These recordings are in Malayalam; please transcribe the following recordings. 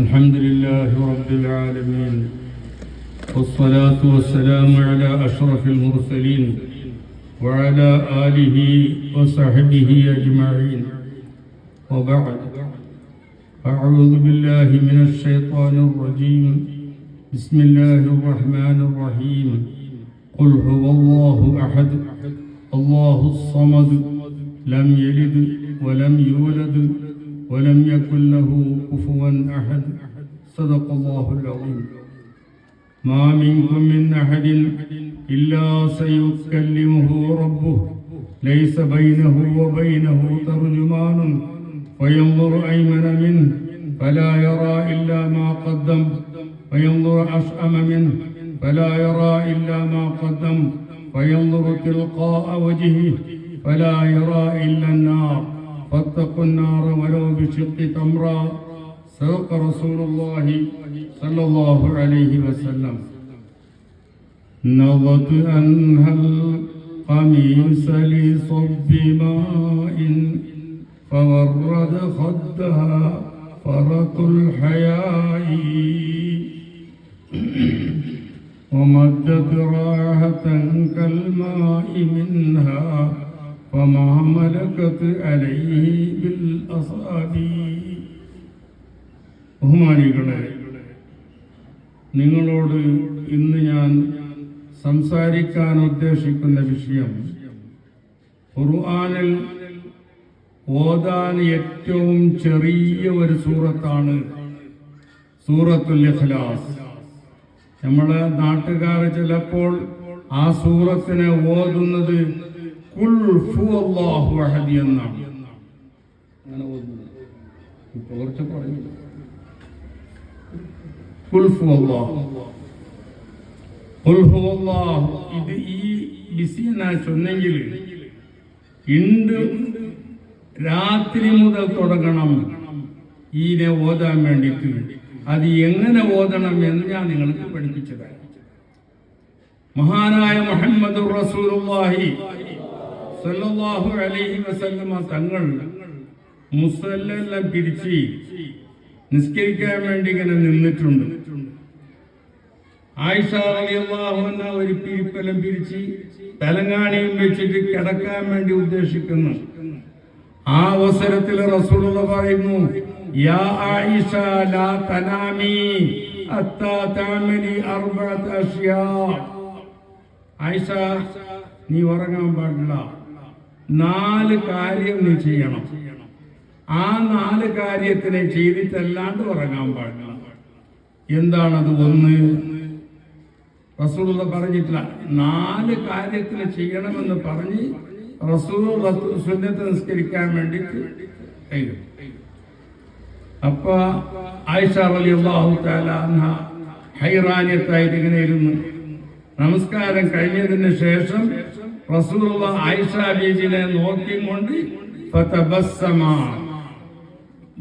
الحمد لله رب العالمين والصلاة والسلام على أشرف المرسلين وعلى آله وصحبه أجمعين وبعد أعوذ بالله من الشيطان الرجيم بسم الله الرحمن الرحيم قل هو الله أحد الله الصمد لم يلد ولم يولد ولم يكن له كفوا أحد صدق الله العظيم ما منكم من أحد إلا سيكلمه ربه ليس بينه وبينه ترجمان وينظر أيمن منه فلا يرى إلا ما قدم وينظر أشأم منه فلا يرى إلا ما قدم وينظر تلقاء وجهه فلا يرى إلا النار فاتقوا النار ولو بشق تمرة صدق رسول الله صلى الله عليه وسلم نظرت أنها القميص لصب ماء فورد خدها فرط الحياء ومدت راحة كالماء منها فما ملكت عليه بالأصابع. ബഹുമാനികളെ, നിങ്ങളോട് ഇന്ന് ഞാൻ സംസാരിക്കാൻ ഉദ്ദേശിക്കുന്ന വിഷയം ഖുർആനിൽ ഓതാൻ ഏറ്റവും ചെറിയ ഒരു സൂറത്താണ് സൂറത്തുൽ ഇഖ്ലാസ്. നമ്മളെ നാട്ടുകാർ ചിലപ്പോൾ ആ സൂറത്തിനെ ഓതുന്നത് ഖുൽ ഹുവല്ലാഹു അഹദ് എന്നാണ്. അങ്ങനെ ഓതുന്നത് ഇപ്പോൾ കുറച്ച് പറഞ്ഞു ഖുൽ ഹുവല്ലാഹു. ഖുൽ ഹുവല്ലാഹു ഇത് ഈ ബിസിന ചൊന്നെങ്കിൽ ഇന്ന് രാത്രി മുതൽ തുടങ്ങണം ഈനെ ഓതാൻ വേണ്ടിയിട്ട്. അത് എങ്ങനെ ഓതണം എന്ന് ഞാൻ നിങ്ങൾക്ക് പഠിപ്പിച്ചതാണ്. മഹാനായ മുഹമ്മദുർ റസൂലുള്ളാഹി സല്ലല്ലാഹു അലൈഹി വസല്ലമ തങ്ങൾ മുസല്ലെല്ലാം പിരിച്ച് നിസ്കരിക്കാൻ വേണ്ടി ഇങ്ങനെ നിന്നിട്ടുണ്ട്. ആയിഷ റളിയല്ലാഹു അൻഹ ഒരു പിരിപ്പെല്ലാം പിരിച്ച് തലങ്ങാണിയും വെച്ചിട്ട് കിടക്കാൻ വേണ്ടി ഉദ്ദേശിക്കുന്നു. ആ അവസരത്തിൽ റസൂലുള്ളാഹി പറയുന്നു, യാ ആയിഷ ലാ തനാമി ഹത്താ തഅമലി അർബഅത അഷ്യാ. ആയിഷ, നീ ഉറങ്ങാൻ പാടില്ല, 4 കാര്യം നീ ചെയ്യണം. ആ 4 കാര്യത്തിനെ ചെയ്തിട്ടല്ലാണ്ട് ഉറങ്ങാൻ പാടില്ല. എന്താണത്? 1, റസൂലുള്ളാഹി പറഞ്ഞിട്ടില്ല, 4 കാര്യത്തിന് ചെയ്യണമെന്ന് പറഞ്ഞ് റസൂലുള്ളാഹി സുന്നത്ത് നിസ്കരിക്കാൻ വേണ്ടിയിട്ട് കഴിയും. അപ്പൊ ആയിഷ റളിയല്ലാഹു തആല അൻഹ ഹൈറാനിയത്തായിട്ട് ഇങ്ങനെ ഇരുന്നു. നമസ്കാരം കഴിഞ്ഞതിന് ശേഷം റസൂലുള്ളാഹി ആയിഷ ബീവിയെ നോക്കിക്കൊണ്ട് ഫതബസ്സമ.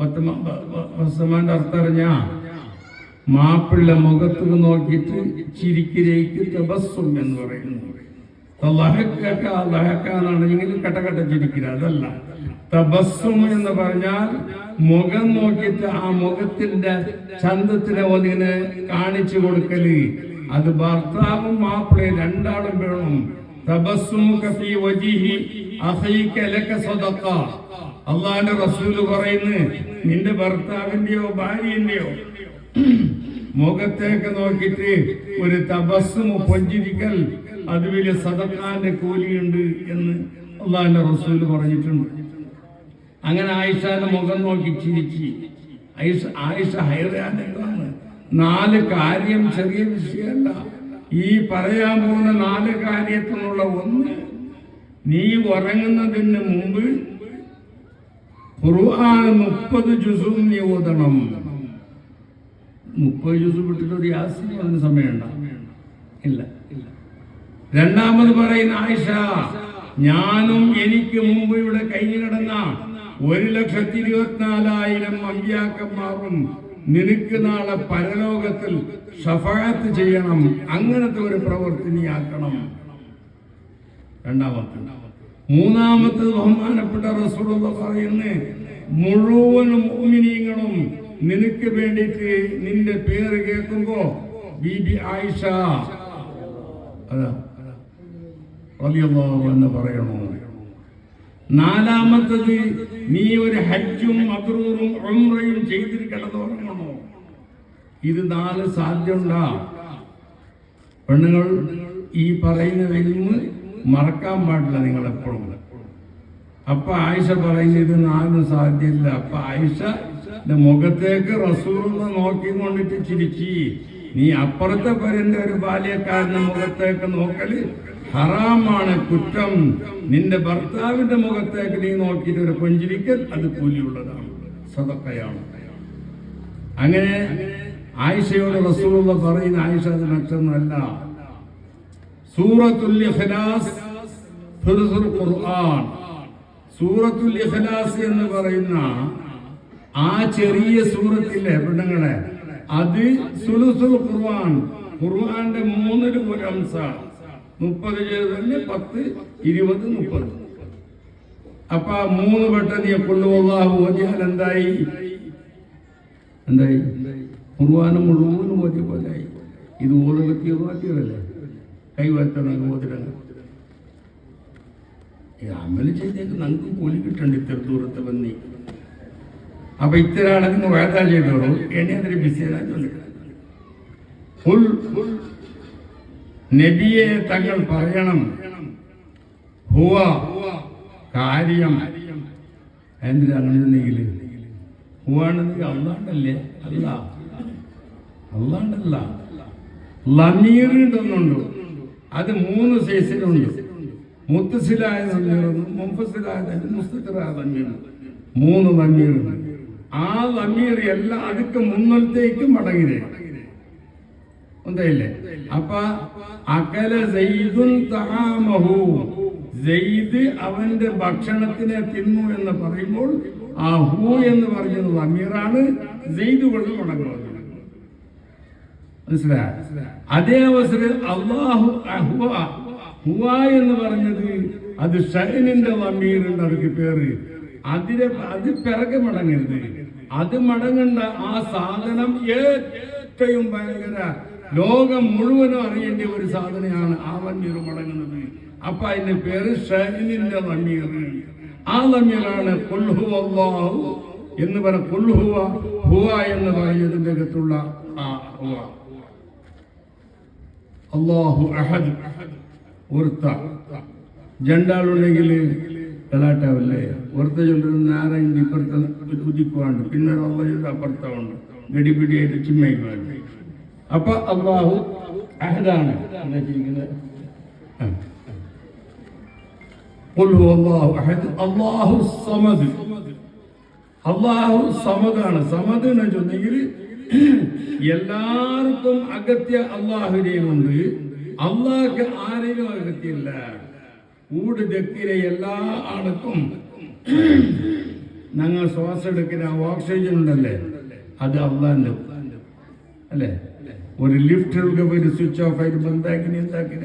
ബസ്സമാന്റെ അർത്ഥം അറിഞ്ഞാ മാപ്പിള്ള മുഖത്ത് നോക്കിയിട്ട് ചിരിക്കിലേക്ക് തബസ്സും എന്ന് പറയുന്നു. ലഹക്കാണെങ്കിൽ കട്ടക്കട്ട ചിരിക്കുക, അതല്ല. തബസ്സും എന്ന് പറഞ്ഞാൽ മുഖം നോക്കിയിട്ട് ആ മുഖത്തിന്റെ ചന്തത്തിനെ ഒന്നിങ്ങനെ കാണിച്ചു കൊടുക്കല്. അത് ഭർത്താവും മാപ്പിളയും രണ്ടാളും വേണം. തബസ്സുമുക ഫീ വജ്ഹി അഖീക ലക സദഖ. അല്ലാഹുവിന്റെ റസൂൽ പറയുന്നു, നിന്റെ ഭർത്താവിന്റെയോ ഭാര്യന്റെയോ മുഖത്തേക്ക് നോക്കിയിട്ട് ഒരു തബസ്സുമു പുഞ്ചിരിക്കൽ, അത് വലിയ സദഖാന്റെ കൂലിയുണ്ട് എന്ന് അല്ലാഹുവിന്റെ റസൂൽ പറഞ്ഞിട്ടുണ്ട്. അങ്ങനെ ആയിഷാന്റെ മുഖം നോക്കി ചിരിച്ച് ആയിഷ ഹൈറാനാണ്. 4 കാര്യം ചെറിയ വിഷയമല്ല. ഈ പറയാൻ പോകുന്ന 4 കാര്യത്തിനുള്ള 1, നീ ഉറങ്ങുന്നതിന് മുമ്പ് ഖുർആൻ 30 ജുസും നീ ഓതണം. 30 ജുസ് വിട്ടിട്ട് ഒരു യാസീൻ ഓതുന്ന സമയമുണ്ടോ? ഇല്ല. രണ്ടാമത് പറയുന്ന ആയിഷ, ഞാനും എനിക്ക് മുമ്പ് ഇവിടെ കഴിഞ്ഞു കിടന്ന 1,24,000 അമ്പിയാക്കന്മാരും നിനക്ക് നാളെ പരലോകത്തിൽ ശഫാഅത്ത് ചെയ്യണം. അങ്ങനത്തെ ഒരു പ്രവൃത്തി നീ ആക്കണം. രണ്ടാമത്തെ. മൂന്നാമത്തെ ബഹുമാനപ്പെട്ട റസൂലുള്ളാഹി പറയുന്നു, മുഴുവൻ മുഅ്മിനീങ്ങളും നിനക്ക് വേണ്ടിയിട്ട് നിന്റെ പേര് കേൾക്കുമ്പോ ബീബി ആയിഷ അതാ റളിയല്ലാഹു എന്ന് പറയണോ. നാലാമത്തത് നീ ഒരു ഹജ്ജും മബ്റൂറും ഉംറയും ചെയ്തിട്ട് കിടന്നുറങ്ങണോ. ഇത് 4 സാധ്യമുണ്ടാ. പെണ്ണുങ്ങൾ ഈ പറയുന്ന ഇൽമ് മറക്കാൻ പാടില്ല നിങ്ങൾ എപ്പോഴും. അപ്പൊ ആയിഷ പറയുന്നത് ഇത് 4 സാധ്യമില്ല. അപ്പൊ ആയിഷയുടെ മുഖത്തേക്ക് റസൂലുള്ള നോക്കിക്കൊണ്ടിട്ട് ചിരിച്ചു. നീ അപ്പുറത്തെ പേരന്റെ ഒരു ബാല്യക്കാരന്റെ മുഖത്തേക്ക് നോക്കല് ഹറാമാണ്, കുറ്റം. നിന്റെ ഭർത്താവിന്റെ മുഖത്തേക്ക് നീ നോക്കിയിട്ട് ഒരു പുഞ്ചിരിക്കൽ അത് കൂലിയുള്ളതാണ്, സദഖയാണ്. അങ്ങനെ ആയിഷയോട് റസൂലുള്ള പറയുന്ന ആയിഷ അത് മറ്റൊന്നല്ല. സൂറത്തുൽ ഇഖ്ലാസ് സുൽസുൽ ഖുർആൻ, സൂറത്തുൽ ഇഖ്ലാസ് എന്ന് പറയുന്ന ആ ചെറിയ സൂറത്തിലെ പെണ്ണുങ്ങളെ അത് സുൽസുൽ ഖുർആൻ, ഖുർആന്റെ 3 ഒരു അംശ 30 ചെയ്തല്ലേ 10 20 30. അപ്പൊ 3 വട്ടം നീ ഖുൽഹുവല്ലാഹു ഓതിയാൽ എന്തായി? ഖുർആന് മുഴുവനും ഓതിയ പോലായി. ഇത് ഓതുകത്തി ഓതിയതല്ലേ, കൈവത്തണം ഓതിടങ്ങൾ അമല് ചെയ്തേക്ക് നമുക്ക് കൂലി കിട്ടണ്ട ഇത്ര ദൂരത്ത് വന്നി. അപ്പൊ ഇത്തരം ആളെ വേദന ചെയ്തോളൂ. എന്നെ അതൊരു ബിസിയാണ്. നബിയെ തങ്ങൾ പറയണം ഹുവ കാര്യം. എന്തിനാ അങ്ങനെ ഹുവാണെന്നെങ്കിൽ അള്ളാണ്ടല്ലേ? അള്ളാണ്ടല്ല, ലമീറിണ്ടൊന്നുണ്ട്. അത് 3 സൈസിലുണ്ട്. മുത്തസിലായ ലമീറൊന്നും മുൻഫസിലായ മുസ്തഖറായ ലമീർ, 3 ലമീറുണ്ട്. ആ ലമീർ എല്ലാം അതൊക്കെ മുന്നോട്ടേക്ക് മടങ്ങിരേ ഒന്നല്ലേ. അപ്പൊ അകല സയ്യിദുൻ തആമഹു, സയ്യിദ് അവന്റെ ഭക്ഷണത്തിനെ തിന്നു എന്ന് പറയുമ്പോൾ ആ ഹു എന്ന് പറഞ്ഞത് ലമീറാണ്, സയ്യിദ് കൊണ്ട് മടങ്ങുന്നത്. മനസ്സിലായ? അതേ അവസരം അല്ലാഹു ഹുവ എന്ന് പറഞ്ഞത് അത് ഷൈനിന്റെ ലമീറുണ്ട്, അവർക്ക് പേര്. അത് പിറകെ മടങ്ങരുത്. അത് മടങ്ങേണ്ട ആ സാധനം ഏറ്റവും ഭയങ്കര ലോകം മുഴുവനും അറിയേണ്ട ഒരു സാധനമാണ് ആ ലമീർ മടങ്ങുന്നത്. അപ്പൊ അതിന്റെ പേര് ഷൈനിന്റെ ലമീർ. ആ ലമീറാണ് ഖുൽ ഹുവല്ലാഹു എന്ന് പറഞ്ഞ ഖുൽ ഹുവ എന്ന് പറയുന്നതിന്റെ അകത്തുള്ള ആ ഹുവ. അല്ലാഹു അഹദ് ഒരുത്ത. രണ്ടാളുണ്ടെങ്കിൽ കലാട്ടാവല്ലേ? ഒരുത്ത ചൊല്ലുന്ന നാരായണ ഇപ്പുറത്ത് ഉദിക്കുവാണ്ട്, പിന്നെ അള്ളാഹ് അപ്പുറത്തുണ്ട്, ഗടിപിടിയായിട്ട് ചിമ്മയ്ക്കുവാണ്ട്. അപ്പൊ അല്ലാഹു അഹദാണ്. ഖുൽ ഹുവല്ലാഹു അഹദ് അല്ലാഹു സമദ്. അല്ലാഹു സമദാണ്. സമദ് എന്ന് വെച്ചെങ്കിൽ എല്ലാവർക്കും അഗത്യ അള്ളാഹുവിനെയുണ്ട്. അള്ളാഹ്ക്ക് ആരെയും അഗത്യമില്ല. ഊട് തെക്കിലെ എല്ലാ ആൾക്കും ഞങ്ങൾ ശ്വാസം എടുക്കുന്ന ഓക്സിജൻ ഉണ്ടല്ലേ, അത് അള്ളാന്റെ അല്ലേ. ഒരു ലിഫ്റ്റ് ഒരു സ്വിച്ച് ഓഫ് ആയിട്ട് ബന്ധാക്കിന് എന്താക്കിന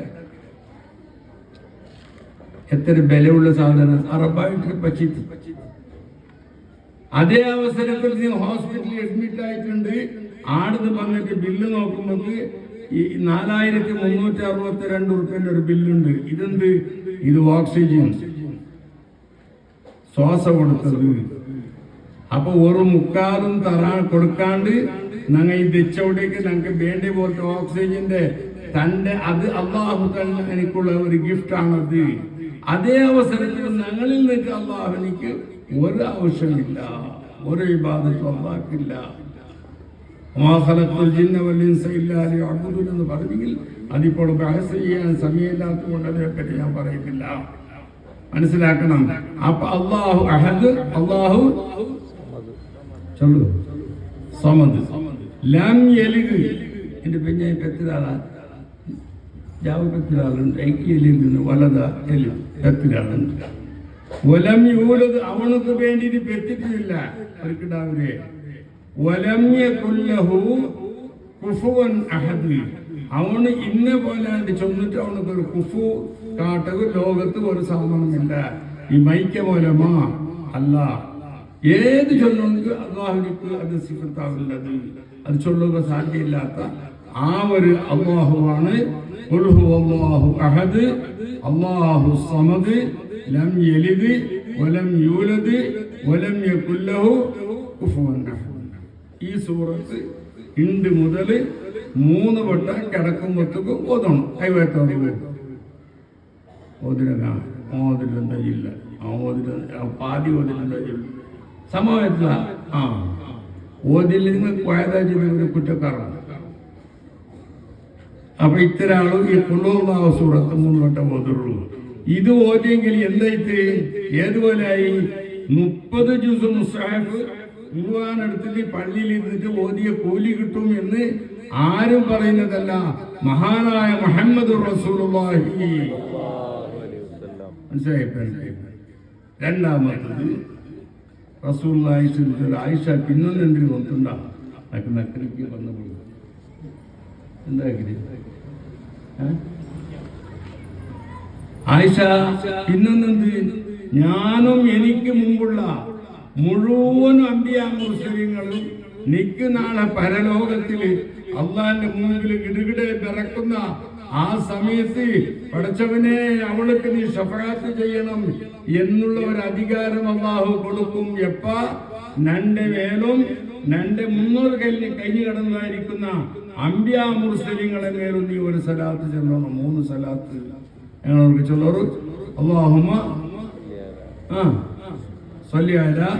എത്ര ബലമുള്ള സാധനം അറബായിട്ട് പച്ചിട്ട്. അതേ അവസരത്തിൽ നീ ഹോസ്പിറ്റലിൽ അഡ്മിറ്റ് ആയിട്ടുണ്ട്. ആടുന്ന് വന്നിട്ട് ബില്ല് നോക്കുമ്പോൾ ഈ 4362 റുപ്യന്റെ ഒരു ബില്ലുണ്ട്. ഇതെന്ത്? ഇത് ഓക്സിജൻ ശ്വാസം കൊടുത്തത്. അപ്പൊ ഒരു മുക്കാലും കൊടുക്കാണ്ട് ഞങ്ങൾ ഈ തെച്ചവിടേക്ക് ഞങ്ങൾക്ക് വേണ്ടി പോലത്തെ ഓക്സിജന്റെ തന്റെ അത് അള്ളാഹു തന്നെ എനിക്കുള്ള ഒരു ഗിഫ്റ്റ് ആണത്. അതേ അവസരത്തിൽ ഞങ്ങളിൽ നിന്നിട്ട് അള്ളാഹു എനിക്ക് ഒരു ആവശ്യമില്ല, ഒരു ഇബാദത്തും അള്ളാഹ്ക്കില്ല. എന്ന് പറഞ്ഞെങ്കിൽ അതിപ്പോൾ ബഹസ് ചെയ്യാൻ സമയമില്ലാത്തതുകൊണ്ട് അതിനെപ്പറ്റി ഞാൻ പറയുന്നില്ല. മനസ്സിലാക്കണം. അപ്പൊ അല്ലാഹു അഹദ്, അല്ലാഹു ചൊല്ലു സമദ്, ലം യലിദ്. എന്റെ പെഞ്ഞായി പെത്തിരാളാ ജാവ് പെത്തിരാളുണ്ട്, ഐക്യലിന്ന് വലത എലി പെത്തിരാളുണ്ട്. വലം യൂലദ്, അവനക്ക് വേണ്ടിയിട്ട് പെത്തിട്ടില്ല അവർക്കിടാവരെ. വലം യകുൽ ലഹു കുഫുവൻ അഹദ്, അവന് ഇന്ന പോലാണ്ട് ചൊന്നിട്ട് അവനക്ക് ഒരു കുഫു കാട്ടത് ലോകത്ത് ഒരു സാധനമില്ല. ഈ മൈക്ക മൂലമാ അല്ല. ഏത് ചൊല്ലുണ്ടെങ്കിൽ അള്ളാഹുവിലേക്ക് അത് സിഫത്താവുന്നത്, അത് ചൊല്ലുക സാധ്യമില്ലാത്ത ആ ഒരു അള്ളാഹുവാണ്. ഖുൽ ഹുവല്ലാഹു അഹദ് അല്ലാഹു സമദ് ലം യലിദ് വലം യൂലദ് വലം യകുൽ ലഹു കുഫുവൻ അഹദ്. ഈ സൂറത്ത് ഇണ്ട് മുതൽ 3 വട്ടം കിടക്കുമ്പോഴത്തേക്ക് ഓതണം. കൈവേത്തോടെ ഓതിലെന്തായില്ല, പാതി ഓതിലെന്തായില്ല സമയത്തില ഓതിൽ നിന്ന് പോയതാജിന് ഒരു കുറ്റക്കാരാണ്. അപ്പൊ ഇത്തരം ആളും ഈ ഖുൽഹുവല്ലാഹു സൂറത്ത് 3 വട്ടം ഓതുള്ളൂ. ഇത് ഓതിയെങ്കിൽ എന്തായിട്ട് ഏതുപോലെയായി 30 ജുസ് മുസ്ഹഫ് ഖുർആൻ എടുത്തിട്ട് പള്ളിയിൽ ഇരുന്നിട്ട് ഓതിയ കൂലി കിട്ടും എന്ന് ആരും പറയുന്നതല്ല, മഹാനായ മുഹമ്മദ് റസൂലുള്ളാഹി. മനസ്സിലായി? രണ്ടാമത്തത് റസൂലുള്ളാഹി ആയിഷ പിന്നൊന്നെന്തിന് കൊണ്ടുണ്ടാ നക്കലിക്ക് വന്നപ്പോൾ എന്താക്കി ആയിഷ പിന്നൊന്നെന്ത്, ഞാനും എനിക്ക് മുമ്പുള്ള മുഴുവൻ അമ്പിയാ മുർസലീങ്ങളും നിക്ക് നാളെ പരലോകത്തില് അള്ളാന്റെ മുമ്പിൽ കിടുകിടെ പിറക്കുന്ന ആ സമയത്ത് പടച്ചവനെ അവൾക്ക് നീ ശഫാഅത്ത് ചെയ്യണം എന്നുള്ള ഒരു അധികാരം അള്ളാഹു കൊടുക്കും. എപ്പ നന്റെ മേലും നന്റെ 300 കഴിഞ്ഞു കിടന്നായിരിക്കുന്ന അമ്പിയാ മുർസലീങ്ങളെ മേലും നീ ഒരു സലാത്ത് ചെല്ലണം. 3 സലാത്ത് ഞങ്ങൾക്ക് ചൊല്ലറു. അല്ലാഹുമ്മ സ്വല്ലി അലാ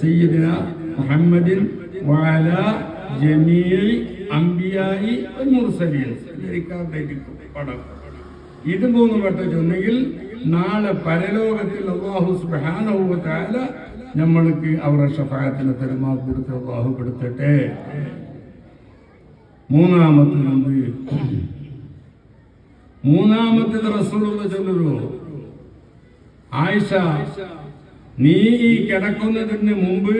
സയ്യിദിനാ മുഹമ്മദിൻ വഅലാ ജമീഇ അംബിയാഇ വൽ മുർസലീൻ. ഇത് 3 വട്ടം ചൊന്നെങ്കിൽ നാളെ പരലോകത്തിൽ അല്ലാഹു സുബ്ഹാനഹു വ തആല നമ്മൾക്ക് അവരുടെ ശഫാഅത്തിന് തരുമാ കൊടുത്ത് അല്ലാഹു കൊടുത്തട്ടെ. മൂന്നാമത്തേത് റസൂലുള്ളാഹി ചൊല്ലുന്നു, ആയിഷ നീ ഈ കിടക്കുന്നതിന് മുമ്പ്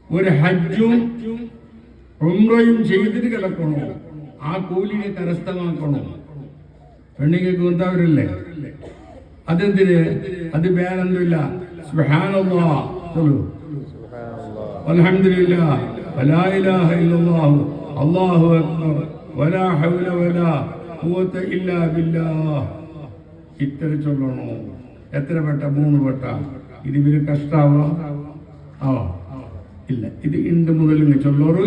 ഒരു ഹജ്ജും ഉംറയും ചെയ്തിട്ട് കിടക്കണോ, ആ കൂലിനെ കരസ്ഥമാക്കണോ. പെണ്ണുങ്ങൾക്ക് കൊണ്ടവരല്ലേ, അതെന്തിന്? അത് വേറെന്തില്ല. സുബ്ഹാനല്ലാഹ് ചൊല്ലു, അൽഹംദുലില്ലാഹ് വലാ ഇലാഹ ഇല്ലല്ലാഹു അല്ലാഹു അക്ബർ വലാ ഹൗല വലാ ഖുവത ഇല്ലാ ബില്ലാഹ്. ഇത്ര ചൊല്ലണോ. എത്ര വട്ട? 3 വട്ട. ഇത് ഇവര് കഷ്ടാവോ? ഇല്ല. ഇത് ഇണ്ട് മുതൽ ചൊല്ലോറ്.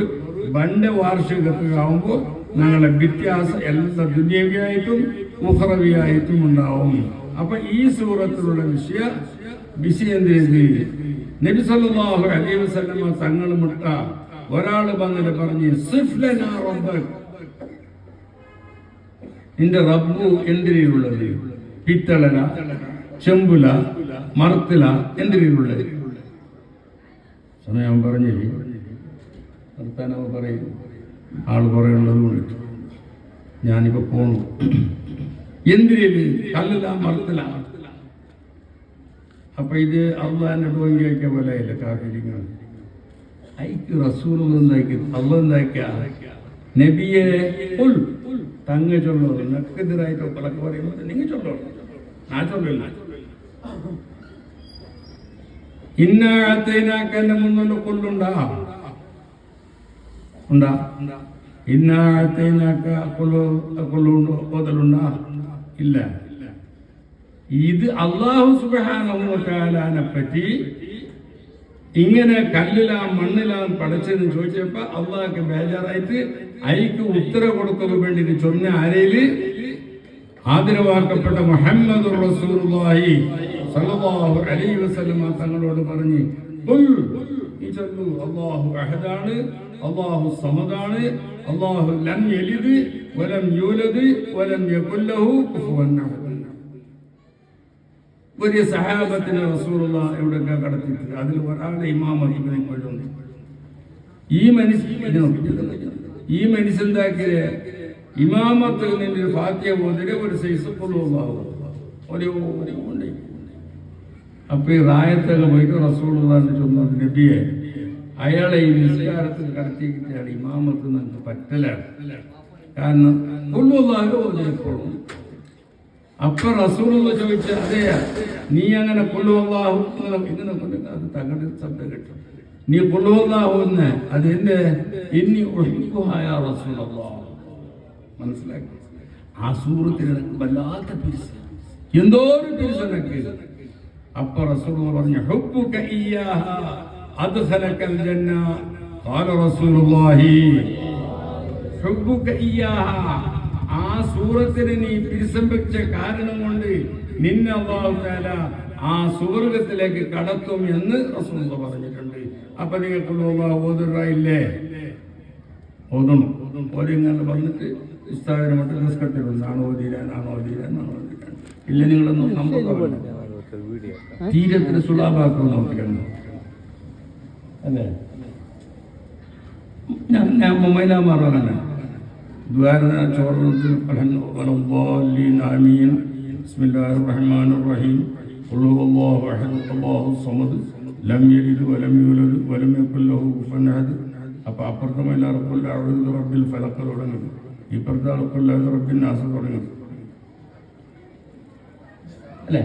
ബണ്ട് വാർഷികത്തിലാവുമ്പോ ഞങ്ങളെ വ്യത്യാസം എല്ലാ ദുനിയവിയായിട്ടും ഉഖറവിയായിട്ടും ഉണ്ടാവും. അപ്പൊ ഈ സൂറത്തിലുള്ള വിഷയം നബി സല്ലല്ലാഹു അലൈഹി വസല്ലമ തങ്ങൾ മുട്ട ഒരാള് വന്നിട്ട് പറഞ്ഞ് സിഫ്ലനാ റബ്ബക്, നിന്റെ റബ്ബു എന്തിനുള്ളത്? പിത്തളല, ചെമ്പുല, മറത്തില, എന്തിനുള്ളത്? സമയം പറഞ്ഞില്ലേ നിർത്താനവ പറയും. ആള് പറയുള്ളത് കൊണ്ട് ഞാനിപ്പോ പോണു. എന്തിനേല്? കല്ലില, മറത്തില. അപ്പൊ ഇത് അള്ളാന്റെ ഡോയി കഴിക്കാൻ പോലെ അല്ല കാഫിരിങ്ങൾ. ഐക്ക് റസൂൽ എന്താക്കി അള്ള എന്താക്കിയ നബിയെ തങ്ങ ചൊല്ലോ. നക്കെതിരായിട്ട് പലക്ക് പറയുമ്പോൾ നിങ്ങൾ ചൊല്ലോ, ഞാൻ ചൊല്ലില്ല. ഇന്നാഴത്തേനാക്കന്റെ മുന്നിൽ കൊല്ലുണ്ടാ ഉണ്ടാ? ഇന്നാഴത്തേനാക്ക കൊല്ലുണ്ടോ? ഓതലുണ്ടാ? ഇല്ല. ഇത് അല്ലാഹു സുബ്ഹാനഹു വ തആലനെ പറ്റി ഇങ്ങനെ കല്ലിലാം മണ്ണിലാം പടച്ചെന്ന് ചോദിച്ചപ്പോ അള്ളാഹ്ക്ക് ബേജാറായിട്ട് അയക്ക് ഉത്തരം കൊടുക്കുക വേണ്ടി ചൊന്ന ആരയില് ആദരവാക്കപ്പെട്ട മുഹമ്മദ് റസൂലുള്ളാഹി സല്ലല്ലാഹു അലൈഹി വസല്ലം തങ്ങളോട് പറഞ്ഞു, അല്ലാഹു അഹദാണ്, അല്ലാഹു സമദാണ്, അല്ലാഹു ലം യലിദ് വലം യൂലദ് വലം യകുൽ ലഹു കുഫുവൻ അഹദ്. വലിയ സഹാബത്തിനെ റസൂലുള്ളാഹി എവിടെയൊക്കെ കടത്തിയിട്ട് അതിൽ ഒരാളെ ഇമാമത്തിന് കൊള്ളുന്നു. ഈ മനുഷ്യൻ എന്താക്കിയ ഇമാമത്തിൽ നിന്ന് ഫാത്തിഹ ഓതിരെ ഒരു സൈസ് ഉണ്ട്. അപ്പൊ ഈ റായത്തൊക്കെ പോയിട്ട് റസൂലുള്ളാഹിന്റെ ചൊന്നു, നബിയെ അയാളെ ഈ നിസ്കാരത്തിൽ കടത്തിക്കിട്ടാണ് ഇമാമത്ത് നമുക്ക് പറ്റലാണ്. കാരണം കൊള്ളുള്ളാഹ് ഓതിയപ്പോഴും അപ്പൊ റസൂലുള്ള ചോദിച്ച അതെ നീ അങ്ങനെ കൊള്ളുവല്ലാഹു ഇങ്ങനെ അത് തങ്ങളുടെ ശബ്ദം കേട്ടു നീ കൊള്ളുവല്ലാഹു എന്ന് അത് എന്റെ ഇനി ഒഴിക്കുഹായ റസൂലല്ലാഹ് മനസ്സിലാക്കി ആ സൂറത്തിന് വല്ലാത്ത പിരിസ് എന്തോ ഒരു പിരിസനക്ക് അപ്പൊ റസൂലുള്ള പറഞ്ഞു ഹുബ്ബുക ഇയ്യാഹ അദ്ഖലകൽ ജന്ന ഖാല റസൂലുള്ളാഹി ഹുബ്ബുക ഇയ്യാഹ ആ സൂറത്തിന് നീ പിരിസം വെച്ച കാരണം കൊണ്ട് നിന്നെ അല്ലാഹു തആല ആ സ്വർഗ്ഗത്തിലേക്ക് കടത്തും എന്ന് റസൂലുള്ള പറഞ്ഞിട്ടുണ്ട്. അപ്പൊ നിങ്ങൾക്ക് ഓതുറായില്ലേ? ഓതണം. ഓതിങ്ങനെ വന്നിട്ട് ഇസ്താവിനെ മറ്റും നിസ്കട്ടിരുന്നു ആണോ ഓതിരാനാണോ ഇല്ല നിങ്ങളൊന്നും സംഭവം തീരത്തിന് സുലാഭാക്കും നോക്കിയാണ് അല്ലേ? ഞാൻ മൊബൈലാമാറാണ് ദ്വാരണ ചോർണത്തിൽ ആമീൻ ബിസ്മില്ലാഹിർ റഹ്മാനിർ റഹീം ഖുൽ ഹുവല്ലാഹു അഹദ് അല്ലാഹു സമദ് ലം യലിദ് വലം യൂലദ് വലം യകുൽ ലഹു കുഫുവൻ അഹദ്. അപ്പൊ അപ്പുറത്തെ മൈലാറക്കുൽ അഊദു റബ്ബിൽ ഫലഖ് തുടങ്ങും, ഇപ്പുറത്തെ അറക്കുൽ റബ്ബിൻ നാസ് തുടങ്ങും അല്ലേ?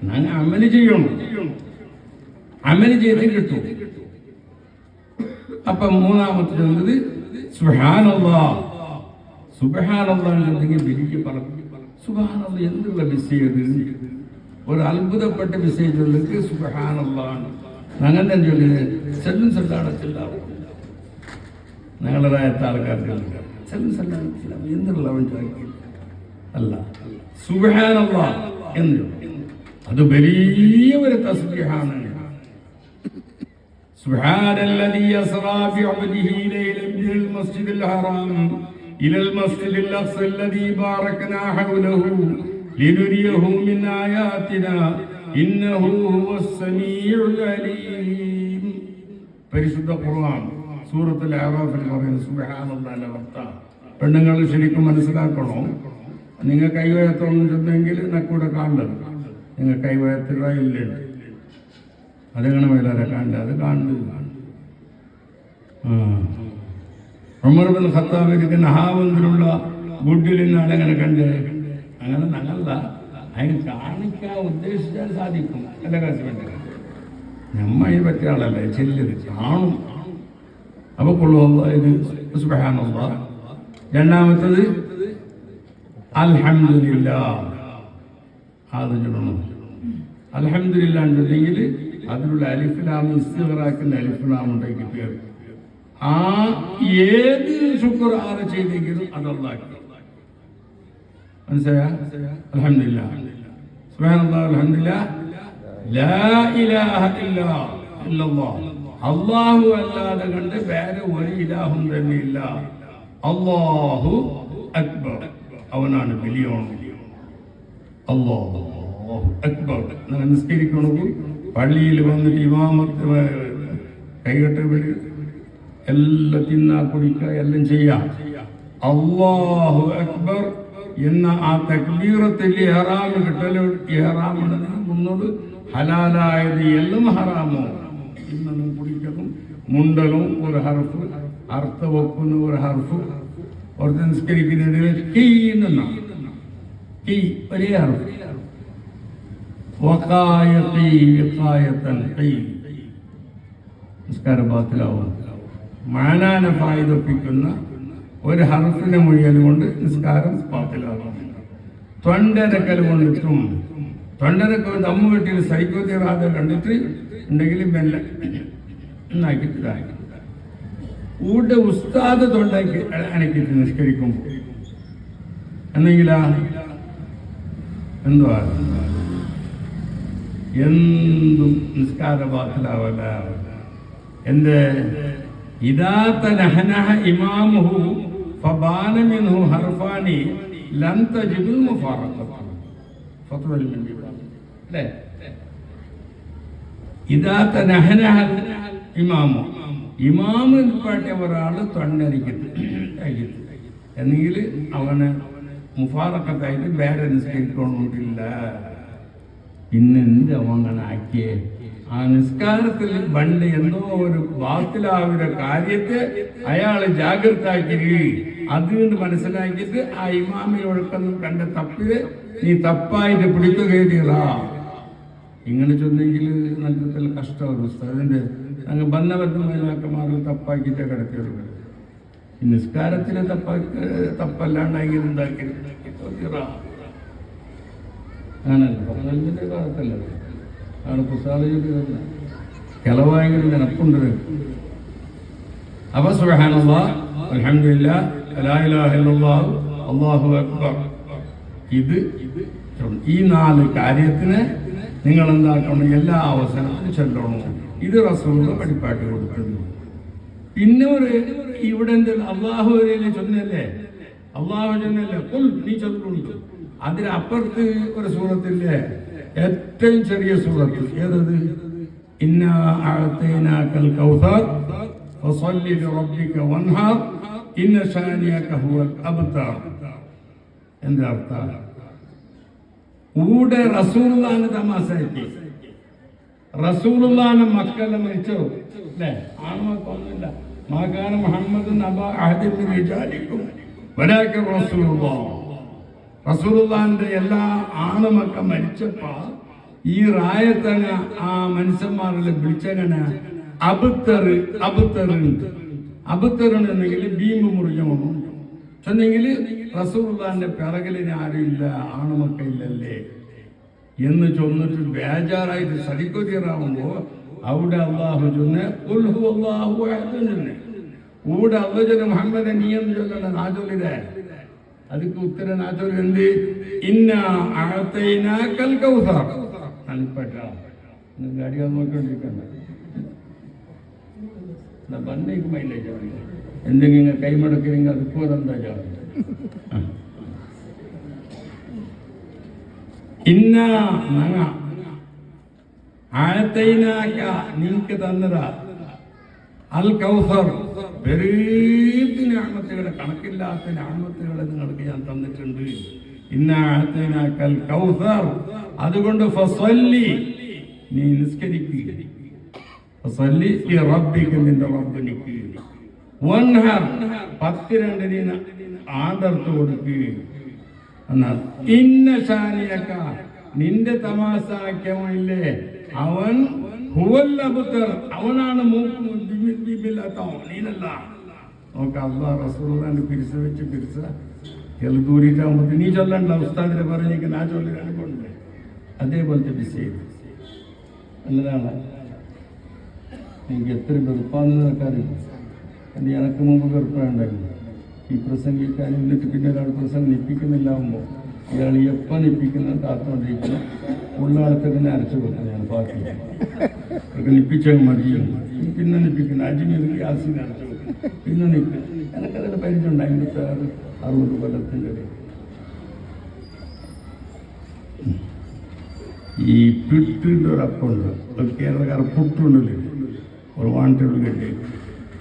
ഞാൻ അമല് ചെയ്യണം, അമല് ചെയ്തേ കിട്ടും. അപ്പൊ മൂന്നാമത്തെ വന്നത് സുബ്ഹാനല്ലാഹ്. സുബ്ഹാനല്ലാഹ് ഉണ്ടെങ്കിൽ വലിയ പറഞ്ഞു സുബ്ഹാനല്ലാഹ് എന്തുള്ള വിഷയത് ഒരു അത്ഭുതപ്പെട്ട വിഷയത്തിലേക്ക് സുബ്ഹാനല്ലാഹ് അങ്ങനെ ചൊല്ലിയത് സെല്ലും സല്ലാടത്തില്ല. ഞങ്ങളുടേതായ ആൾക്കാർക്ക് സെല്ലും സല്ലാടത്തില്ല എന്തുള്ളവൻ ചോദിക്കില്ല അല്ല സുബ്ഹാനല്ലാഹ് എന്ന് അത് വലിയ ഒരു തസ്ബീഹാണ്. സുബ്ഹാനല്ലദീ യസ്റാ ബിഅബ്ദിഹി ലൈലൻ മിനൽ മസ്ജിദിൽ ഹറാം ഇലൽ മസ്ജിദിൽ അഖ്സ അല്ലദീ ബാറക്നാ ഹൗലഹു ലിനുരിയഹു മിൻ ആയാതിനാ ഇന്നഹു ഹുവസ് സമീഉൽ അലീം. പരിശുദ്ധ ഖുർആൻ സൂറത്തുൽ അറാഫിൽ പറയുന്ന സുബ്ഹാനല്ലാഹ് വർത്ത. പെണ്ണുങ്ങൾ ശരിക്കും മനസ്സിലാക്കണോ? നിങ്ങൾ കൈവയത്തോന്നുണ്ടെങ്കിൽ നക്കൂടെ കാണുന്നത് നിങ്ങൾ കൈവയത്തില്ല ഇല്ല അതെങ്ങനെ മേലാരെ കാണണ്ട അത് കാണുന്നത്. ഉമർ ബിൻ ഖത്താബ് ഇരിക്കുന്ന ഹാവന്തിലുള്ള ഗുഡിൽ നിന്നാണ് അങ്ങനെ കണ്ട് അങ്ങനെ ഞങ്ങളല്ല അതിന് കാണിക്കാൻ ഉദ്ദേശിച്ചാൽ സാധിക്കും. അല്ല കാശ് നമ്മ അതിന് പറ്റിയ ആളല്ല ചെല്ലത് കാണും. അപ്പൊ കൊള്ളുക ഇത് സുബ്ഹാനല്ലാഹ്. രണ്ടാമത്തത് അൽഹംദുലില്ലാഹ്. അത് ചൊല്ലണം. അൽഹംദുലില്ലാഹ് ഉണ്ടെങ്കിൽ അതിലുള്ള അലിഫ്ലാം ഇസ്തിഗ്റാഖിന്റെ അലിഫ്ലാം ഉണ്ടെങ്കിൽ പേര് ആ ഏത് ശുക്ർ ആര് ചെയ്തെങ്കിലും അതല്ലാഹ് മനസ്സിലായ? അൽഹംദുലില്ലാഹ് സുബ്ഹാനല്ലാഹ് അൽഹംദുലില്ലാഹ് ലാ ഇലാഹ ഇല്ലല്ലാഹ്. അല്ലാഹു അല്ലാതെ കണ്ട് വേറെ ഒരു ഇലാഹും തന്നെ ഇല്ല. അല്ലാഹു അക്ബർ, അവനാണ് വലിയോൺ. അല്ലാഹു അക്ബർ. നിസ്കരിക്കണമെങ്കിൽ പള്ളിയിൽ വന്നിട്ട് ഇമാമത്ത് കൈകെട്ട് വിളി എല്ലാം തിന്നാ കുടിക്കുക എല്ലാം ചെയ്യാം. അല്ലാഹു അക്ബർ എന്ന ആ തക്ബീറത്തിൽ ഇഹ്റാം കിട്ടലോ ഇഹ്റാമാണെന്ന് മുന്നോട് ഹലാലായത് എല്ലാം ഹറാമോ ഇന്നും കുടിക്കലും മുണ്ടലും ഒരു ഹർഫ് അർത്ഥ വെക്കുന്ന ഒരു ഹർഫ് ഒരു നിസ്കരിക്കുന്നതിൽ കീ എന്നാണ് കീ ഒരേ ഹർഫ് നിസ്കാരം ബാത്തിലാവും. മാനാനെ ഫായിദൊപ്പിക്കുന്ന ഒരു ഹർഫിനെ മുഴുവൻ കൊണ്ട് നിസ്കാരം ബാത്തിലാകും. തൊണ്ടരക്കൽ കൊണ്ടിട്ടും തൊണ്ടരക്ക് ദമ്മു കെട്ടിയിൽ സൈക്കോതിറാതെ കണ്ടിട്ട് ഉണ്ടെങ്കിൽ മെല്ലെ എന്നാക്കിയിട്ടാക്കി ഊടെ ഉസ്താദ് തൊണ്ടയ്ക്ക് അനക്കിട്ട് നിസ്കരിക്കുമ്പോൾ എന്നെങ്കിലാ എന്തുവാ എന്തും നിസ്കാര ബാത്തിലാവല. എന്ത് ഇദാ തനഹനഹ ഇമാമുഹു ഫബാന മിൻഹു ഹർഫാനി ലം തജിദുൽ മുഫാറഖത ഫത്വൽ മിൻ അല്ലേ? ഇദാ തനഹനഹ ഇമാമു ഇമാമിൽപ്പെട്ട ഒരാൾ തൊണ്ടരിക്കത്ത് എന്നെങ്കിൽ അവന് മുഫാറഖത്തായിട്ട് വേറെ നിസ്കരിക്കണമെന്നില്ല. പിന്നെന്ത് അവങ്ങനെ ആക്കിയേ? ആ നിസ്കാരത്തിൽ പണ്ട് എന്നോ ഒരു ബാത്തിലാവുന്ന കാര്യത്തെ അയാൾ ജാഗ്രതാക്കി അതുകൊണ്ട് മനസ്സിലാക്കിയിട്ട് ആ ഇമാമിനൊഴുക്കൊന്നും കണ്ട തപ്പില് നീ തപ്പായിട്ട് പിടിക്കുകയില്ല. ഇങ്ങനെ ചൊന്നെങ്കിൽ നല്ല കഷ്ടമാണ് ഉസ്താദിന്റെ അങ്ങ് ബന്ധബദ്ധമാക്കമാർ തപ്പാക്കിയിട്ട് കിടക്കുന്നത്. ഈ നിസ്കാരത്തിലെ തപ്പല്ലാണ്ടെങ്കിൽ ഉണ്ടാക്കി അങ്ങനല്ല പറഞ്ഞതിന്റെ കാലത്തല്ല ആണ് പുസ്തകം കിളവായെങ്കിൽ നിനപ്പുണ്ട്. അപ്പൊ സുബ്ഹാനല്ലാഹ് അൽഹംദുലില്ലാഹ് ലാ ഇലാഹ ഇല്ലല്ലാഹ് അല്ലാഹു അക്ബർ. ഇത് ഈ 4 കാര്യത്തിന് നിങ്ങൾ എന്താക്കണം, എല്ലാ അവസരത്തിലും ചെല്ലണം. ഇത് റസൂലുള്ള പഠിപ്പാട്ടി കൊടുക്കുന്നു. പിന്നെ ഇവിടെ അള്ളാഹു ചൊന്നല്ലേ, അള്ളാഹു ചൊന്നല്ലേ കുൽ നീ ചൊല്ലുണ്ട്. അതിനപ്പുറത്ത് ഒരു സൂറത്തില്ലേ, ഏറ്റവും ചെറിയ സൂറത്ത് ഏതത്? ഇന്നാ അഅതൈനാകൽ കൗസർ ഫസല്ലി ലിറബ്ബിക വൻഹർ ഇന്ന ശാനിയക ഹുവൽ അബ്തർ. എന്താ അർത്ഥം? ഊടെ റസൂലുള്ളാഹിനെ തമാശയാക്കി. റസൂലുള്ളാഹിനെ മക്കളെ മരിച്ചോ അല്ലേ? ആണുമക്കൊന്നുമില്ല. മാകാന മുഹമ്മദുൻ അബാ അഹദിൻ മിൻ റിജാലിക്കും വലാകിൻ റസൂലുള്ളാഹ്. റസൂലുള്ളാഹിന്റെ എല്ലാ ആണുമക്ക മരിച്ചപ്പോ ഈ റായത്തങ്ങ ആ മനുഷ്യന്മാരിൽ വിളിച്ചങ്ങനെ അബുത്തറുണ്ടെങ്കിൽ ഭീമ മുറിഞ്ഞോണം ചെന്നെങ്കിൽ റസൂലുള്ളാഹിന്റെ പിറകിലിന് ആരുമില്ല, ആണുമക്കയില്ലല്ലേ എന്ന് ചൊന്നിട്ട് ബേജാറായിട്ട് സരിക്കൊതിറാവുമ്പോ അവിടെ അള്ളാഹു ചൊന്നെ ഊടെ അള്ളാഹു മുഹമ്മദ് നീ എന്ന് ചൊല്ലണ്ട നാ ചൊല്ലിതേ. ಅದಕ್ಕೆ ಉತ್ತರ ನಾಚೋರು ಎಂದಿ ಇನ್ನ ಅഅತೈನಾಕಲ್ ಕೌಸರ್. ಅನ್ಪಟ್ಟ ಗಾಡಿ ನೋಡ್ಕೊಂಡಿರ್ಕಂಡ ನಾ ಬಂದೆ ಈಗ ಮೈಲೇಜ್ ಅವರಿಗೆ ಎಂದಿಗೆ ಹಿಂಗೆ ಕೈ ಮಾಡೋಕೆ ಹಿಂಗೆ ಅದಕ್ಕೆ ಹೋದಂದಾಜ ಇನ್ನ ನಂಗ ಅഅತೈನಾಕ ನಿಂಕ ತಂದರ അൽ കൗസർ പെരീതി നിഅമത്തുകളുടെ കണക്കില്ലാത്ത നിഅമത്തുകളെ നിങ്ങൾക്ക് ഞാൻ തന്നിട്ടുണ്ട്. ഇന്നാ അഅതൈനാകൽ കൗസർ. അതുകൊണ്ട് ഫസല്ലി നീ നിസ്കരിക്കുക. ഫസല്ലി ലിറബ്ബിക നിന്റെ റബ്ബിനിക്ക്. വൻഹർ 10 നീ ആദർത്ത് കൊടുക്കുക. എന്നാൽ ഇന്ന ശാനിയക നിന്റെ തമാശാക്കമില്ലേ അവൻ അവനാണ് നീനല്ല. നോക്ക അള്ളാഹ് റസൂലുള്ളാഹിനെ പിരിച്ച വെച്ച് പിരിച്ച എളുതൂരിട്ടാകുമ്പോൾ നീ ചൊല്ലണ്ട, ഉസ്താദിനെ പറഞ്ഞേക്ക് നാ ചൊല്ലിലാണ് കൊണ്ട് അതേപോലത്തെ വിഷയം നല്ലതാണ്. എനിക്ക് എത്ര വെറുപ്പാന്ന് നിനക്കറിയില്ല. എൻ്റെ എനക്ക് മുമ്പ് വെറുപ്പുണ്ടായിരുന്നു ഈ പ്രസംഗിക്കാൻ. എന്നിട്ട് പിന്നെ ഒരാൾ പ്രസംഗം നിപ്പിക്കുന്നില്ലാകുമ്പോൾ ഇയാൾ എപ്പോൾ നിപ്പിക്കുന്നത് കാത്തുകൊണ്ടിരിക്കണം. ഉള്ള ആൾക്കൊക്കെ അരച്ചു വെക്കും ഞാൻ ബാക്കി ഒക്കെ നിപ്പിച്ചാൽ മതിയും. പിന്നെ നിപ്പിക്കുന്നു അജിമീർ ഗ്യാസിന് അരച്ചു വെക്കും. പിന്നെ നിൽക്കും. എനിക്കതിൽ പരിചയമുണ്ട് 56-60 കൊല്ലത്തിൻ്റെ ഇടയിൽ. ഈ പിട്ടിൻ്റെ ഒരു അപ്പമുണ്ട്, ഒരു കേരളക്കാർ പുട്ടുണ്ടല്ലേ, ഒരു വാണ്ടിട്ട് കെട്ടി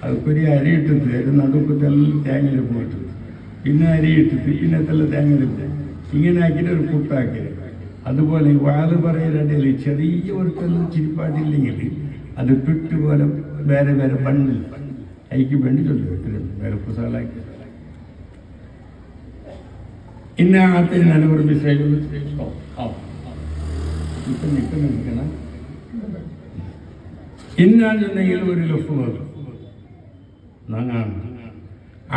അതൊക്കെ അരി ഇട്ടിട്ട് ഒരു നടുക്കത്തെല്ലാം തേങ്ങയിൽ പോയിട്ട് പിന്നെ അരി ഇട്ടിട്ട് പിന്നെ എല്ലാം തേങ്ങയിൽ പോയി ഇങ്ങനെ ആക്കിയിട്ട് ഒരു പുട്ടാക്കിയത്. അതുപോലെ വാത് പറയുന്നിടയിൽ ചെറിയ ഒരുക്കൊന്നും ചിരിപ്പാട്ടില്ലെങ്കിൽ അത് പിട്ട് പോലെ വേറെ വേറെ ബണ്ണിൽ അയക്ക് വേണ്ടി ചൊല്ലിട്ടുണ്ട് വേറെ പുസ്തകങ്ങളാക്കി. ഇന്നത്തെ നല്ലൊരു വിഷയം ഇപ്പം നിൽക്കണം. ഇന്നാണെന്നുണ്ടെങ്കിൽ ഒരു ലഫ് വരും നങ്ങാണ്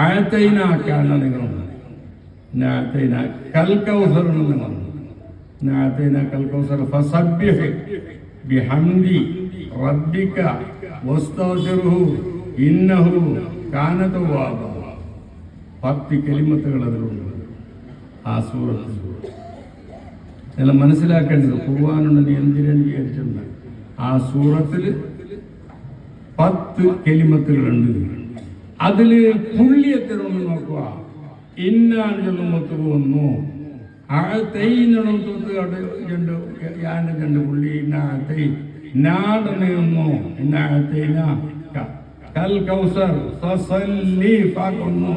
ആഴത്തൈനാക്കാണ് നിങ്ങൾ കൽക്കൗസർ എന്ന് പറഞ്ഞു. ഫസബ്ബിഹ് ബിഹംദി റബ്ബിക വസ്തഗ്ഫിർഹു ഇന്നഹു കാന തവ്വാബ. 10 കലിമത്തുകൾ അതിലുണ്ട് ആ സൂറത്തിൽ. എല്ലാം മനസ്സിലാക്കേണ്ടത് ഖുർആനുണ്ടെന്ന് എന്തിനാണ് വിചാരിച്ചിട്ടുണ്ട്. ആ സൂറത്തിൽ 10 കലിമത്തുകളുണ്ട്. അതിൽ പുള്ളിയത്തിനൊന്ന് നോക്കുക. ഇന്നാണ് ചൊല്ലുമ്പത്ത് പോകുന്നു അഅതൈനണം തൊട്ട് രണ്ട് പുള്ളി ഇന്നാഅതൈ നാടനെയൊന്നു ഇന്നാഅതൈന കൽ കൗസർ ഫസല്ലി ഫാഖുന്നു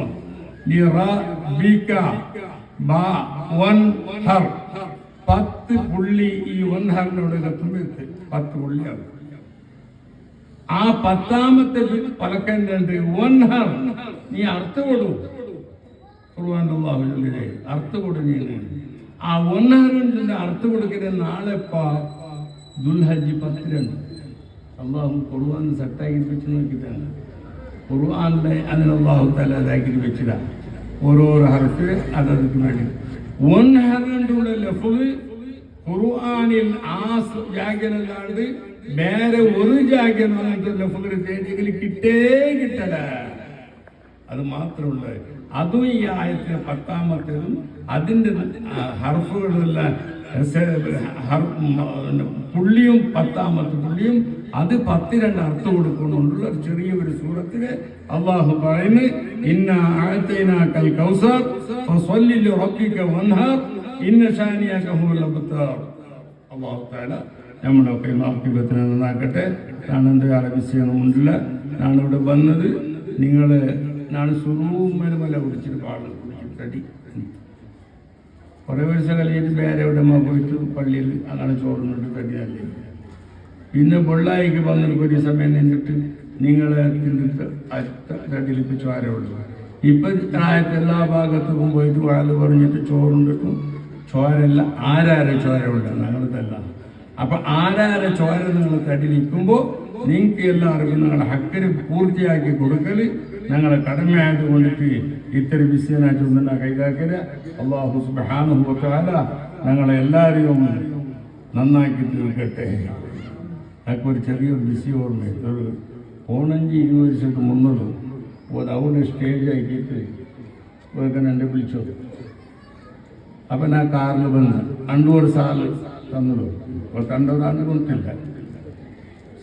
ലിറബ്ബിക ബ വൻഹർ. 10 പുള്ളി ഈ വൻഹറിനോട് കത്തുമ്പോൾ 10 പുള്ളിയാകും. ആ 10ാമത്തെ പലക്കൻ്റെ വൻഹർ, നീ അർത്ഥ കൊടു. അർത്ഥ കൊടുങ്ങി. ആ ഒന്നറിന്റെ അർത്ഥ കൊടുക്കുന്ന നാളെപ്പാ ദുൽഹജ്ജ് 10 അള്ളാഹു ഖുർആൻ സെറ്റാക്കി വെച്ച് നോക്കിയിട്ടാണ്. ഖുർആനിലെ അതിന് അള്ളാഹു തആല ഇതാക്കി വെച്ചതാ. ഓരോരോ ഹർഫ് അതതിക്ക് വേണ്ടി. ഒന്നറിനുള്ള ലഫ്ള് ഖുർആനിൽ ആ ജാഗരല്ലാണ്ട് വേറെ ഒരു ജാഗരം ലഫ്ള് തേടിയെങ്കിൽ കിട്ടല. അത് മാത്രമുണ്ട്. അതും ഈ ആയത്തിന് 10ാമത്തേതും അതിൻ്റെ ഹർഫുകളെല്ലാം പുള്ളിയും 10ാമത്തെ പുള്ളിയും അത് 10 അർത്ഥം കൊടുക്കുന്നുണ്ടുള്ള ചെറിയൊരു സൂറത്തില് അള്ളാഹു പറയുന്നു, ഇന്നാ അഅതൈനാകൽ കൗസർ ഫസല്ലി ലിറബ്ബിക വൻഹർ ഇന്ന ശാനിയക ഹുവൽ അബ്തർ. അല്ലാഹു തആല നമ്മളൊക്കെ ആക്കിബത്തിനെ നന്നാക്കട്ടെ. ഞാനെന്ത് വിഷയമൊന്നുമില്ല. ഞാനിവിടെ വന്നത് നിങ്ങള് നാളെ സുറൂമല കുടിച്ചിട്ട് പാട് കുടിച്ചിട്ടടി കുറേ വർഷം കഴിഞ്ഞിട്ട് വേറെ എവിടെ പോയിട്ട് പള്ളിയിൽ അങ്ങനെ ചോറുന്നിട്ട് തടിയല്ലേ. പിന്നെ വെള്ളായിക്ക് വന്നിട്ട് ഒരു സമയം നിന്നിട്ട് നിങ്ങളെ തടിയിലിപ്പോൾ ചോരയുള്ളൂ. ഇപ്പം പ്രായത്തെ എല്ലാ ഭാഗത്തും പോയിട്ട് വാഴ പറഞ്ഞിട്ട് ചോറുണ്ടിട്ടും ചോരല്ല ആരാരെ ചോരയുണ്ട് ഞങ്ങളതല്ല. അപ്പം ആരാരെ ചോര നിങ്ങൾ തടിയിലിരിക്കുമ്പോൾ നിങ്ങൾക്ക് എല്ലാവർക്കും നിങ്ങളുടെ ഹക്കിന് പൂർത്തിയാക്കി കൊടുക്കൽ ഞങ്ങളെ കടമയായത് കൊണ്ടിട്ട് ഇത്തരം വിഷയനായിട്ടൊന്നും കൈകാക്കല്. അല്ലാഹു സുബ്ഹാനഹു വ തആല ഞങ്ങളെ എല്ലാവരെയും നന്നാക്കി തീർക്കട്ടെ. ഞങ്ങൾക്ക് ഒരു ചെറിയൊരു വിഷയം ഓർമ്മ. ഒരു 15-20 വർഷത്തിന് മുന്നത് അവിടെ സ്റ്റേജ് ആക്കിയിട്ട് ഒരുക്കൻ എന്നെ വിളിച്ചു. അപ്പം ഞാൻ കാറിൽ വന്ന് 2 സാല് തന്നതോ കണ്ടവരാണ് കൊടുത്തില്ല.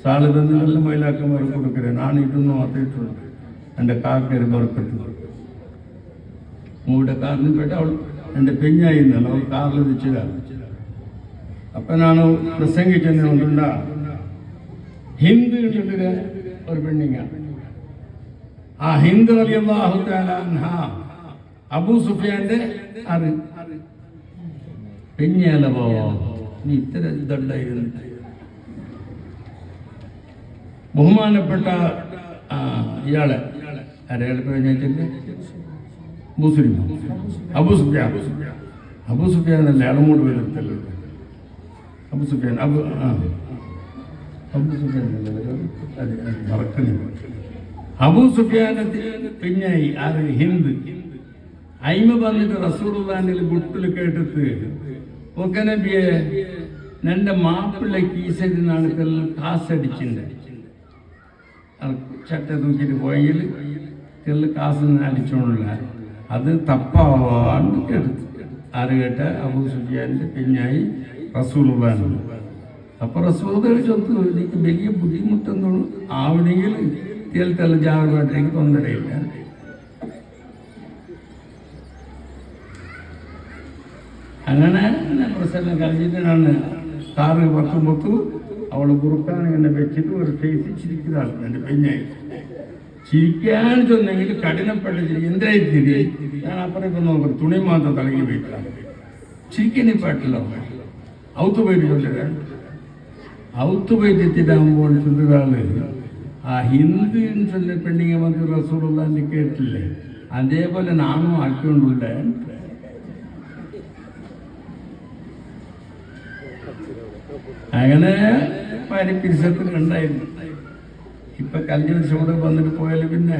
സാല് തന്നതെല്ലാം മൈലാക്കന്മാർ കൊടുക്കരുത്. ഞാൻ ഇതൊന്നും അറിയിട്ടുണ്ട്. എൻ്റെ കാക്കര് പുറപ്പെട്ടു മൂടെ കാറിന് പോയിട്ട് അവൾ എൻ്റെ പെഞ്ഞായിരുന്നല്ലോ, അവൾ കാറിൽ വെച്ചതാണ്. അപ്പം ഞാൻ പ്രസംഗിച്ചെന്നെ കൊണ്ടുണ്ടാ ഹിന്ദു ഉണ്ടെങ്കിൽ ഒരു പെണ്ണിങ്ങ. ആ ഹിന്ദു റളിയല്ലാഹു തആല അൻഹ അബൂ സുഫിയാന്റെ അത് പെഞ്ഞാല പോവാ. നീ ഇത്ര ഇതുണ്ടായിരുന്നു. ബഹുമാനപ്പെട്ട ഇയാളെ അയാളെ കഴിഞ്ഞിട്ട് മുസ്ലിം അബൂ സുഫിയാൻ അല്ലേ അളമൂട് വരുത്തല്ലോ. അബൂ സുഫിയാൻ അബൂ സുഫിയാനെ പിന്നെ ആര് ഹിന്ദു അയിമ വന്നിട്ട് റസൂലുള്ളാഹിന്റെ ബുട്ടിൽ കേട്ടിട്ട് ഒക്കെ നബിയെ നിന്റെ മാപ്പിള്ള കീസരിനാണ് കാസടിച്ചിട്ടുണ്ട്. ചട്ട തൂക്കിയിട്ട് പോയെങ്കിൽ തെല്ല് കാസ് അടിച്ചോണ്ടില്ല. അത് തപ്പാവാണ്ട് എടുത്തു. ആര് കേട്ട അബൂ സുഫിയാന്റെ പെഞ്ഞായി റസൂലുള്ളാഹി. അപ്പൊ റസൂൽ ചൊത്തു എനിക്ക് വലിയ ബുദ്ധിമുട്ടൊന്നും ആവണമെങ്കിൽ തെല്ല ജാഗ്രത എനിക്ക് തൊന്നരയില്ല. അങ്ങനെ പ്രശ്നം കഴിഞ്ഞിട്ടാണ് കാറ് പത്തുമ്പത്തു അവള് കുറുക്കാൻ ഇങ്ങനെ വെച്ചിട്ട് ഒരു ഫേസ് ചിരിക്കുന്നതാണ് എൻ്റെ പെഞ്ഞായി. ചിരിക്കാൻ ചെന്നെങ്കിൽ കഠിനപ്പെട്ട ചിരി എന്തായി തിരി. ഞാൻ അപ്പുറം ഇപ്പം നോക്കും തുണി മാത്രം തലങ്ങി പോയിട്ടാണ് ചിരിക്കണി പാട്ടില്ല. ഔത്ത് പോയിട്ട് ചൊല്ലുകയാണ്. ഔത്ത് പോയിട്ട് എത്തിയിട്ടാകുമ്പോൾ ചൊല്ലുകാള് ആ ഹിന്ദു ചൊല്ല പെണ്ണിങ്ങ വന്ന് റസൂലുള്ളാഹിന്റെ കേട്ടില്ലേ, അതേപോലെ നാണും ആക്കിക്കൊണ്ടുള്ള അങ്ങനെ പരിസരത്തിൽ ഉണ്ടായിരുന്നു. ഇപ്പൊ കഴിഞ്ഞ ദിവസം കൂടെ വന്നിട്ട് പോയാല് പിന്നെ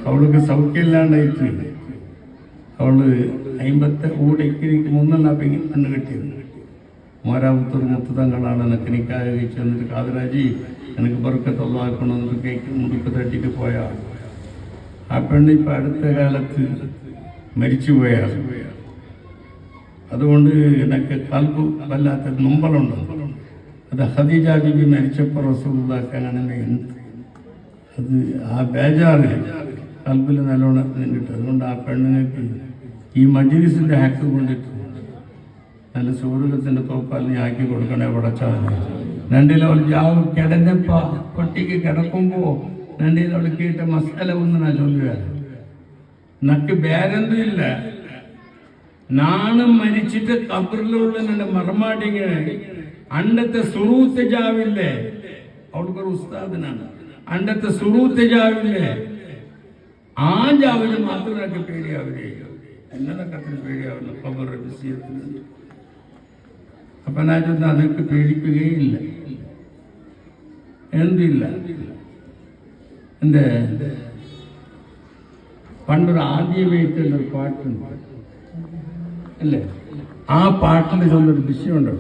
അവൾക്ക് സൗഖ്യമില്ലാണ്ടായിട്ട് അവള് 50 കൂടെക്ക് പെണ്ണ് കെട്ടിയിരുന്നു. മോരാപുത്തൂർ മുത്തുതങ്ങളാണ് എനിക്ക് നിക്കാഹ് കഴിച്ചു വന്നിട്ട് കാതരാജി എനിക്ക് ബർക്കത്തുള്ളാക്കണമെന്ന് കേക്ക് മുടിപ്പ് തട്ടിട്ട് പോയാ ആ പെണ്ണ് ഇപ്പൊ അടുത്ത കാലത്ത് മരിച്ചുപോയാ. അതുകൊണ്ട് എനിക്ക് കൽബ് വല്ലാത്ത നൊമ്പലുണ്ട്. അത് ഖദീജ ബീബി മരിച്ചപ്പോൾ റസൂലുള്ളാഹിക്ക് അങ്ങനെ അത് ആ ബേജാറ് കൽബിൽ നല്ലോണം നിന്നിട്ട്. അതുകൊണ്ട് ആ പെണ്ണിനേക്ക് ഈ മജ്‌ലിസിന്റെ ഹക്ക് കൊണ്ടിട്ട് നല്ല സൂര്യത്തിന്റെ തോപ്പാലിനെ ആക്കി കൊടുക്കണേ പടച്ചാൽ. രണ്ടിലവൾ ജാവ് കിടന്നപ്പ പൊട്ടിക്ക് കിടക്കുമ്പോ രണ്ടിലവൾ കേട്ട മസാല ഒന്ന് ഞാൻ ചൊല്ലുക. നക്ക് വേറെന്തും ഇല്ല. നാണം മരിച്ചിട്ട് കബറിലുള്ള എൻ്റെ മറമാടിങ്ങനെ അണ്ടത്തെ സുറൂത്ത് ജാവില്ലേ അവൾക്കൊരു ഉസ്താദിനാണ്. അണ്ടത്തെ സുറൂത്ത് ജാവില്ലേ ആ ജാവിന് മാത്രമൊക്കെ പേടിയാവില്ലേ എന്നതൊക്കെ പേടിയാവുന്നു ഖബറിന്റെ വിഷയത്തിൽ. അപ്പൊ ഞാൻ ചൊന്ന അതൊക്കെ പേടിക്കുകയില്ല. എന്തില്ല എന്റെ പണ്ടൊരു ആദ്യമായിട്ടുള്ള ഒരു പാട്ടുണ്ട് അല്ലേ, ആ പാട്ടിൽ ചൊന്നൊരു വിഷയമുണ്ടോ,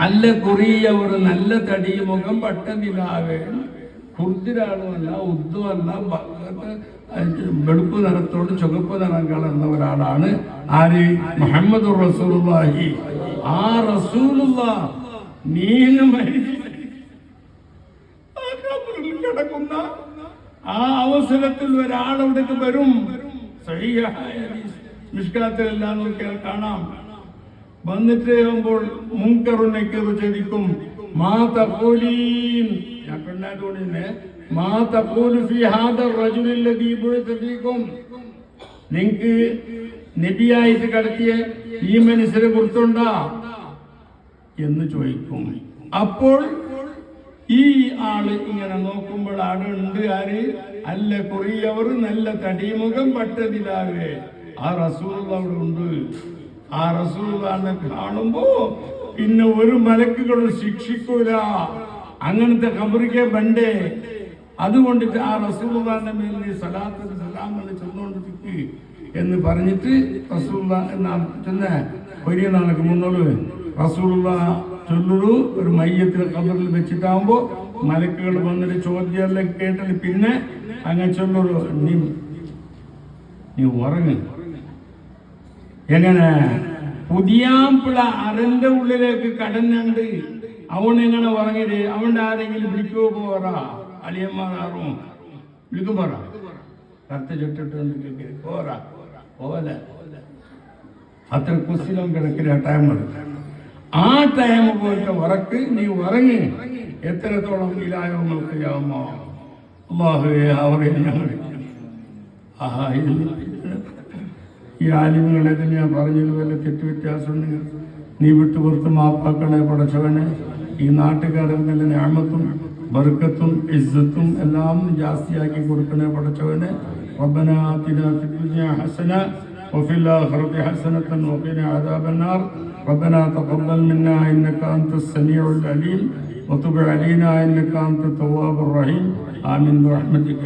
അല്ല കുറിയവർ നല്ല തടി മുഖം പട്ടനിലാവേ കുർദിരാളുമല്ല ഉദ്ദുമല്ല വെളുപ്പ് നിറത്തോട് ചുവപ്പ് നിറം കളർന്ന ഒരാളാണ് ആര്, മുഹമ്മദ് റസൂലുള്ളാഹി. ആ റസൂലുള്ളാഹ് നീങ്ങ കിടക്കുന്ന ആ അവസരത്തിൽ ഒരാളവിടേക്ക് വരും. മിഷ്കാത്തിലെല്ലാം നോക്കിയാൽ കാണാം. വന്നിട്ട് ആകുമ്പോൾ മുൻകറുനയ്ക്ക് ചോദിക്കും, മാ തഖൂലീൻ, ഞാൻ പെണ്ണായതുകൊണ്ടിന്നെ മാ തഖൂലു ഫീ ഹാദർ റജുലിൽ ലദീ ബുഇസ ഫീകും, നിങ്ങൾക്ക് നബിയായിട്ട് കടത്തിയ ഈ മനുഷ്യരെ കുറിച്ചുണ്ടാ എന്ന് ചോദിക്കും. അപ്പോൾ ഈ ആള് ഇങ്ങനെ നോക്കുമ്പോൾ ആട് ഉണ്ട് ആര്, അല്ല കുറിയവർ നല്ല തടിമുഖം പട്ടതിലാവേ ആ റസൂൽ അവിടെ ഉണ്ട്. ആ റസൂലിനെ കാണുമ്പോ പിന്നെ ഒരു മലക്കുകളും ശിക്ഷിക്കൂല, അങ്ങനത്തെ ഖബറിക്കെ ബണ്ടേ. അതുകൊണ്ടിട്ട് ആ റസൂലിന്റെ മേൽ നീ സലാത്ത് സലാങ്ങൾ ചെന്നുകൊണ്ടിരിക്ക് എന്ന് പറഞ്ഞിട്ട് റസൂലുള്ള എന്നാ ചെന്ന വലിയ നാൾക്ക് മുന്നോട് റസൂലുള്ള ചൊല്ലു ഒരു മയ്യത്തിന് ഖബറിൽ വെച്ചിട്ടാകുമ്പോ മലക്കുകൾ വന്നിട്ട് ചോദ്യമെല്ലാം കേട്ടിട്ട് പിന്നെ അങ്ങനെ ചൊല്ലു, നീ ഉറങ്ങ്. എങ്ങനെ പുതിയാമ്പിള അരന്റെ ഉള്ളിലേക്ക് കടന്നുണ്ട്, അവനെങ്ങനെ ഉറങ്ങിയത്, അവന്റെ ആരെങ്കിലും വിളിക്കുവോ പോറാ, അളിയന്മാരും വിളിക്കും പോറാ, കത്ത് ചുട്ടിട്ട് പോറാ പോല അത്ര കുശലം കിടക്കുന്ന ടൈം. ആ ടൈം പോലത്തെ ഉറക്ക് നീ ഉറങ്ങി. എത്രത്തോളം ഇലായോ നോക്കിയാവുമോ അല്ലാഹുവേ അവരെ ഞങ്ങൾ ഈ ആലിമുകളെ തന്നെ ഞാൻ പറഞ്ഞത് വല്ല തെറ്റു വ്യത്യാസമുണ്ടെങ്കിൽ നീ വിട്ടുപുറത്ത് മാപ്പാക്കണേ പടച്ചവനെ. ഈ നാട്ടുകാരിൽ നല്ല ഞാമത്തും ബർക്കത്തും ഇസ്സത്തും എല്ലാം ജാസ്തിയാക്കി കൊടുക്കണേ പടച്ചവനെ. റബ്ബനാ ആതിനാ ഫിദ്ദുനിയാ ഹസന വഫിൽ ആഖിറതി ഹസനതൻ വഖിനാ അദാബന്നാർ. റബ്ബനാ തഖബ്ബൽ മിന്നാ ഇന്നക അൻതസ് സമീഉൽ അലീം വതുബ് അലൈനാ ഇന്നക അൻതത് തവ്വാബുർ റഹീം. ആമീൻ ബിറഹ്മതിക.